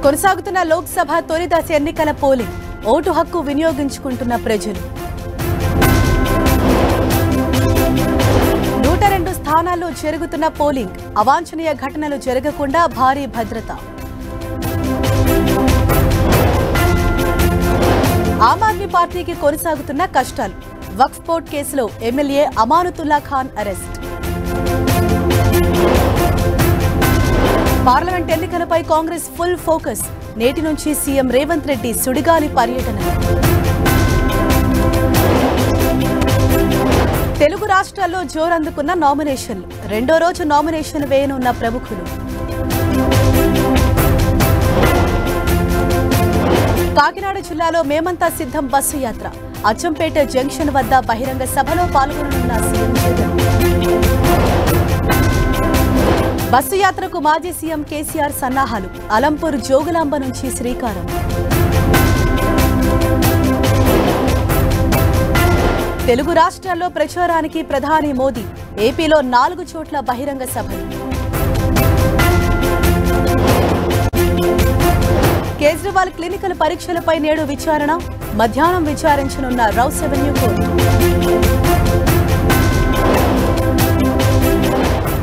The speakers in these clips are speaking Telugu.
కొనసాగుతున్న లోక్సభ తొలి దశ ఎన్నికల పోలింగ్ ఓటు హక్కు వినియోగించుకుంటున్న ప్రజలు 102 స్థానాల్లో జరుగుతున్న పోలింగ్ అవాంఛనీయ ఘటనలు జరగకుండా భారీ భద్రత ఆమ్ ఆద్మీ పార్టీకి కొనసాగుతున్న కష్టాలు వక్ఫ్ బోర్డు కేసులో ఎమ్మెల్యే అమానుతుల్లా ఖాన్ అరెస్ట్ పార్లమెంట్ ఎన్నికలపై కాంగ్రెస్ ఫుల్ ఫోకస్ నేటి నుంచి సీఎం రేవంత్ రెడ్డి సుడిగాలి పర్యటన తెలుగు రాష్ట్రాల్లో జోరందుకున్న నామినేషన్లు రెండో రోజు నామినేషన్ వేయనున్న ప్రముఖులు కాకినాడ జిల్లాలో మేమంతా సిద్ధం బస్సు యాత్ర అచ్చంపేట జంక్షన్ వద్ద బహిరంగ సభలో పాల్గొననున్న సీఎం జగన్ బస్సు యాత్రకు మాజీ సీఎం కేసీఆర్ సన్నాహాలు అలంపూర్ జోగులాంబ నుంచి శ్రీకారం తెలుగు రాష్ట్రాల్లో ప్రచారానికి ప్రధాని మోదీ ఏపీలో 4 చోట్ల బహిరంగ సభలు కేజ్రీవాల్ క్లినికల్ పరీక్షలపై నేడు విచారణ మధ్యాహ్నం విచారించనున్న రౌస్ అవెన్యూ కోర్టు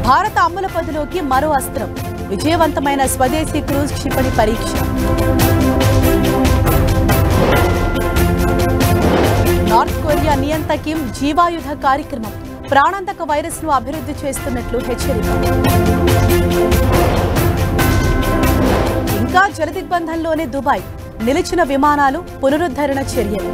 భారత అమ్ముల పదిలోకి మరో అస్త్రం విజయవంతమైన స్వదేశీ క్రూజ్ క్షిపణి పరీక్ష నార్త్ కొరియా నియంత కిమ్ జీవాయుధ కార్యక్రమం ప్రాణాంతక వైరస్ ను అభివృద్ధి చేస్తున్నట్లు హెచ్చరిక ఇంకా జలదిగ్బంధంలోనే దుబాయ్ నిలిచిన విమానాలు పునరుద్ధరణ చర్యలు